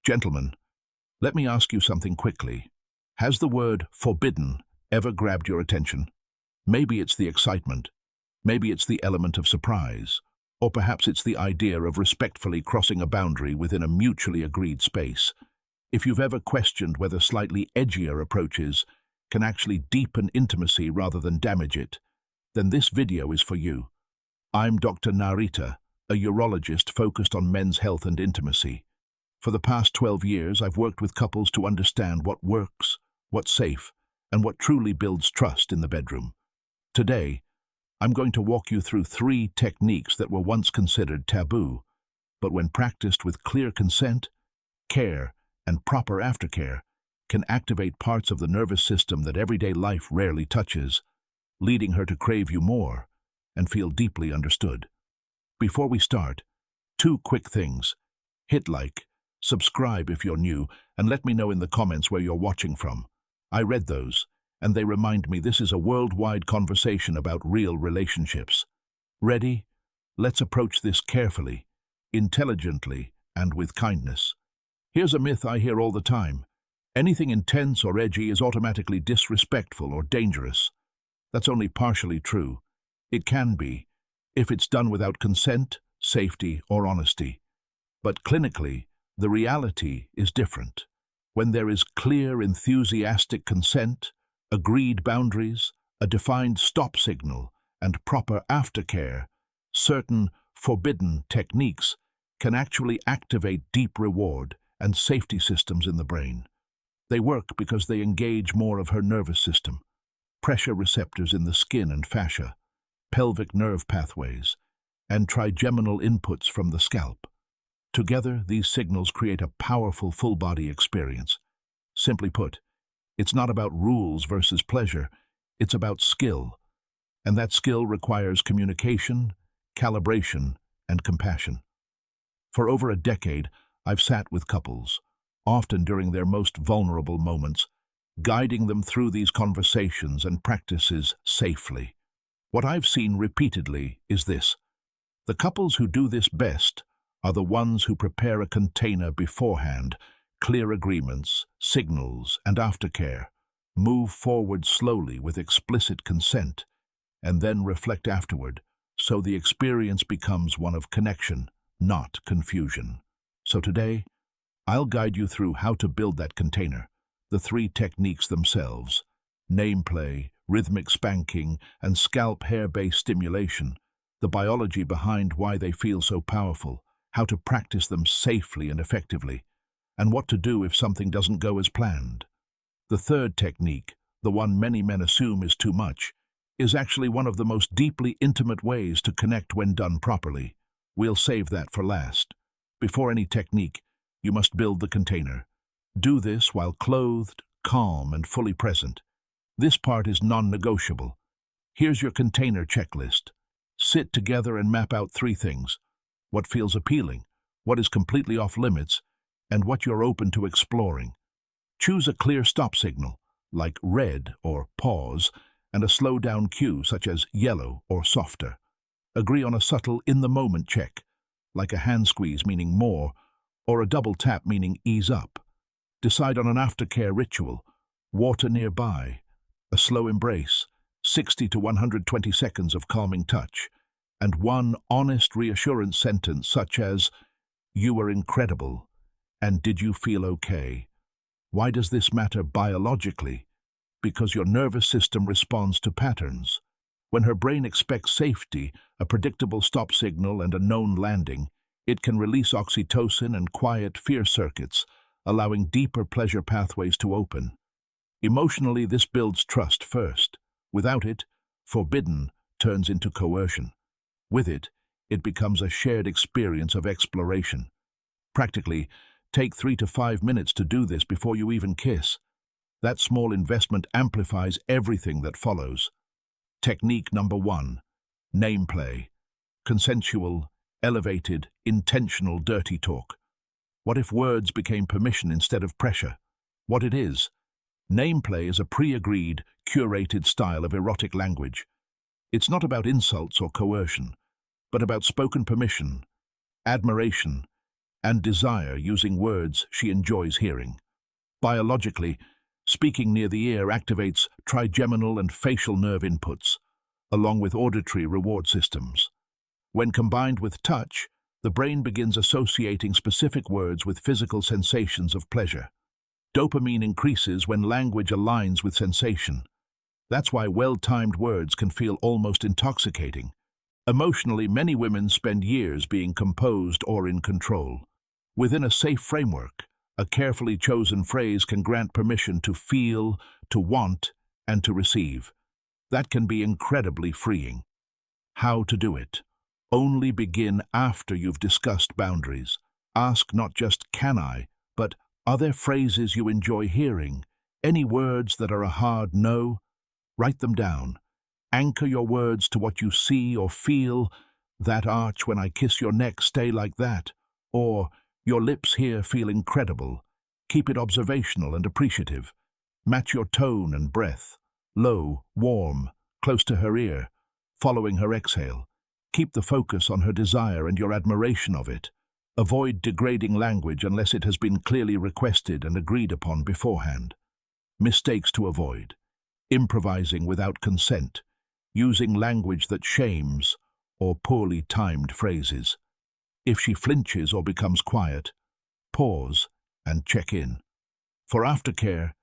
Gentlemen, let me ask you something quickly. Has the word forbidden ever grabbed your attention? Maybe it's the excitement, maybe it's the element of surprise, or perhaps it's the idea of respectfully crossing a boundary within a mutually agreed space. If you've ever questioned whether slightly edgier approaches can actually deepen intimacy rather than damage it, then this video is for you. I'm Dr. Narita, a urologist focused on men's health and intimacy. For the past 12 years, I've worked with couples to understand what works, what's safe, and what truly builds trust in the bedroom. Today, I'm going to walk you through 3 techniques that were once considered taboo, but when practiced with clear consent, care, and proper aftercare, can activate parts of the nervous system that everyday life rarely touches, leading her to crave you more and feel deeply understood. Before we start, 2 quick things. Hit like, subscribe if you're new, and let me know in the comments where you're watching from. I read those, and they remind me this is a worldwide conversation about real relationships. Ready? Let's approach this carefully, intelligently, and with kindness. Here's a myth I hear all the time. Anything intense or edgy is automatically disrespectful or dangerous. That's only partially true. It can be, if it's done without consent, safety, or honesty. But clinically, the reality is different. When there is clear, enthusiastic consent, agreed boundaries, a defined stop signal, and proper aftercare, certain forbidden techniques can actually activate deep reward and safety systems in the brain. They work because they engage more of her nervous system, pressure receptors in the skin and fascia, pelvic nerve pathways, and trigeminal inputs from the scalp. Together, these signals create a powerful full-body experience. Simply put, it's not about rules versus pleasure, it's about skill, and that skill requires communication, calibration, and compassion. For over a decade, I've sat with couples, often during their most vulnerable moments, guiding them through these conversations and practices safely. What I've seen repeatedly is this. The couples who do this best are the ones who prepare a container beforehand, clear agreements, signals, and aftercare, move forward slowly with explicit consent, and then reflect afterward, so the experience becomes one of connection, not confusion. So today, I'll guide you through how to build that container, the 3 techniques themselves: name play, rhythmic spanking, and scalp hair-based stimulation, the biology behind why they feel so powerful, how to practice them safely and effectively, and what to do if something doesn't go as planned. The 3rd technique, the one many men assume is too much, is actually one of the most deeply intimate ways to connect when done properly. We'll save that for last. Before any technique, you must build the container. Do this while clothed, calm, and fully present. This part is non-negotiable. Here's your container checklist. Sit together and map out 3 things: what feels appealing, what is completely off-limits, and what you're open to exploring. Choose a clear stop signal, like red or pause, and a slow-down cue such as yellow or softer. Agree on a subtle in-the-moment check, like a hand squeeze meaning more, or a double tap meaning ease up. Decide on an aftercare ritual, water nearby, a slow embrace, 60 to 120 seconds of calming touch, and one honest reassurance sentence such as, "You were incredible," and "Did you feel okay?" Why does this matter biologically? Because your nervous system responds to patterns. When her brain expects safety, a predictable stop signal, and a known landing, it can release oxytocin and quiet fear circuits, allowing deeper pleasure pathways to open. Emotionally, this builds trust first. Without it, forbidden turns into coercion. With it, it becomes a shared experience of exploration. Practically, take 3 to 5 minutes to do this before you even kiss. That small investment amplifies everything that follows. Technique number 1, name play. Consensual, elevated, intentional dirty talk. What if words became permission instead of pressure? What it is. Name play is a pre-agreed, curated style of erotic language. It's not about insults or coercion, but about spoken permission, admiration, and desire using words she enjoys hearing. Biologically, speaking near the ear activates trigeminal and facial nerve inputs, along with auditory reward systems. When combined with touch, the brain begins associating specific words with physical sensations of pleasure. Dopamine increases when language aligns with sensation. That's why well-timed words can feel almost intoxicating. Emotionally, many women spend years being composed or in control. Within a safe framework, a carefully chosen phrase can grant permission to feel, to want, and to receive. That can be incredibly freeing. How to do it? Only begin after you've discussed boundaries. Ask not just "can I," but "are there phrases you enjoy hearing? Any words that are a hard no?" Write them down. Anchor your words to what you see or feel. "That arch when I kiss your neck, stay like that." Or, "Your lips here feel incredible." Keep it observational and appreciative. Match your tone and breath. Low, warm, close to her ear, following her exhale. Keep the focus on her desire and your admiration of it. Avoid degrading language unless it has been clearly requested and agreed upon beforehand. Mistakes to avoid. Improvising without consent. Using language that shames, or poorly timed phrases. If she flinches or becomes quiet, pause and check in. For aftercare,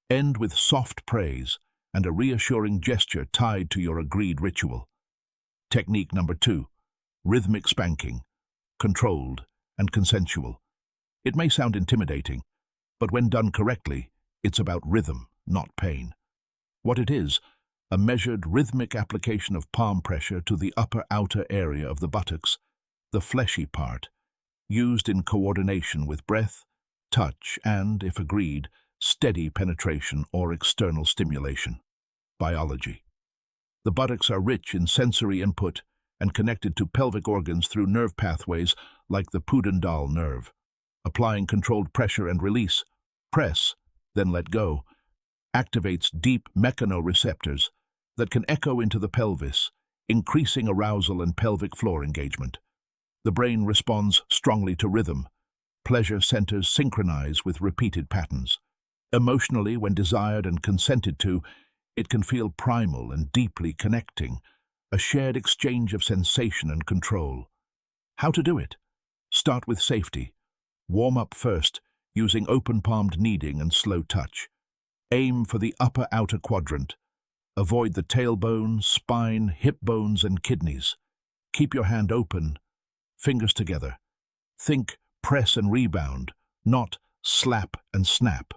end with soft praise and a reassuring gesture tied to your agreed ritual. Technique number 2, rhythmic spanking, controlled and consensual. It may sound intimidating, but when done correctly, it's about rhythm, not pain. What it is, a measured rhythmic application of palm pressure to the upper outer area of the buttocks, the fleshy part, used in coordination with breath, touch, and, if agreed, steady penetration or external stimulation. Biology. The buttocks are rich in sensory input and connected to pelvic organs through nerve pathways like the pudendal nerve. Applying controlled pressure and release, press, then let go, activates deep mechanoreceptors that can echo into the pelvis, increasing arousal and pelvic floor engagement. The brain responds strongly to rhythm. Pleasure centers synchronize with repeated patterns. Emotionally, when desired and consented to, it can feel primal and deeply connecting, a shared exchange of sensation and control. How to do it? Start with safety. Warm up first, using open-palmed kneading and slow touch. Aim for the upper outer quadrant. Avoid the tailbone, spine, hip bones, and kidneys. Keep your hand open, fingers together. Think press and rebound, not slap and snap.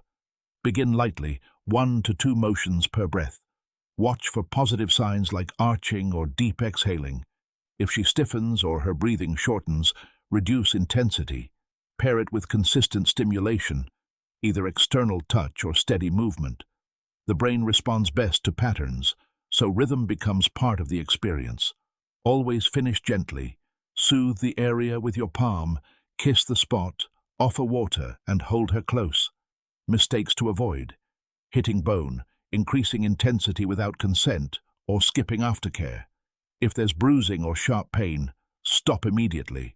Begin lightly, 1 to 2 motions per breath. Watch for positive signs like arching or deep exhaling. If she stiffens or her breathing shortens, reduce intensity. Pair it with consistent stimulation, either external touch or steady movement. The brain responds best to patterns, so rhythm becomes part of the experience. Always finish gently. Soothe the area with your palm, kiss the spot, offer water, and hold her close. Mistakes to avoid: hitting bone, increasing intensity without consent, or skipping aftercare. If there's bruising or sharp pain, stop immediately.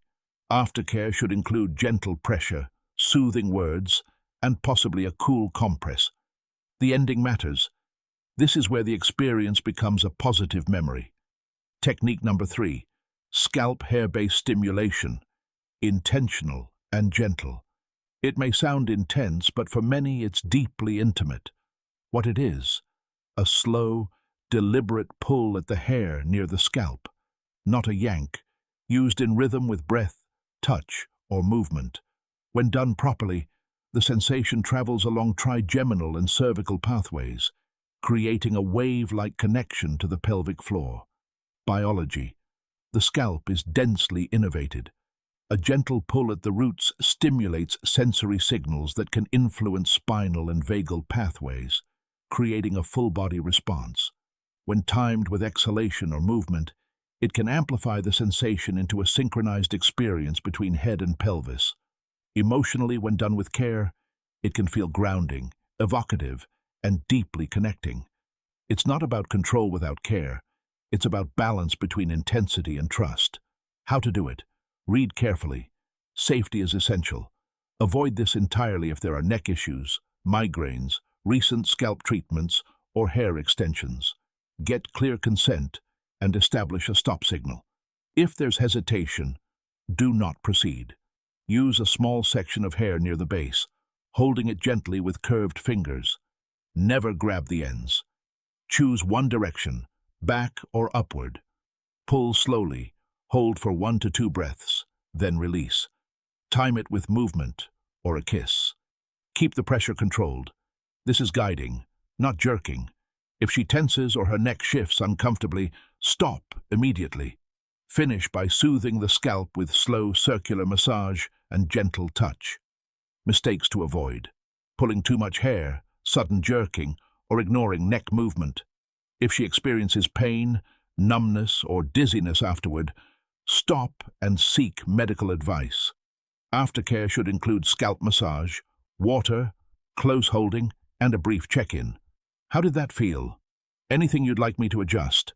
Aftercare should include gentle pressure, soothing words, and possibly a cool compress. The ending matters. This is where the experience becomes a positive memory. Technique number 3, scalp hair-based stimulation, intentional and gentle. It may sound intense, but for many it's deeply intimate. What it is: a slow, deliberate pull at the hair near the scalp, not a yank, used in rhythm with breath, touch, or movement. When done properly, the sensation travels along trigeminal and cervical pathways, creating a wave-like connection to the pelvic floor. Biology. The scalp is densely innervated. A gentle pull at the roots stimulates sensory signals that can influence spinal and vagal pathways, creating a full-body response. When timed with exhalation or movement, it can amplify the sensation into a synchronized experience between head and pelvis. Emotionally, when done with care, it can feel grounding, evocative, and deeply connecting. It's not about control without care. It's about balance between intensity and trust. How to do it? Read carefully. Safety is essential. Avoid this entirely if there are neck issues, migraines, recent scalp treatments, or hair extensions. Get clear consent and establish a stop signal. If there's hesitation, do not proceed. Use a small section of hair near the base, holding it gently with curved fingers. Never grab the ends. Choose one direction, back or upward. Pull slowly, hold for 1 to 2 breaths, then release. Time it with movement or a kiss. Keep the pressure controlled. This is guiding, not jerking. If she tenses or her neck shifts uncomfortably, stop immediately. Finish by soothing the scalp with slow circular massage and gentle touch. Mistakes to avoid: pulling too much hair, sudden jerking, or ignoring neck movement. If she experiences pain, numbness, or dizziness afterward, stop and seek medical advice. Aftercare should include scalp massage, water, close holding, and a brief check-in. How did that feel? Anything you'd like me to adjust?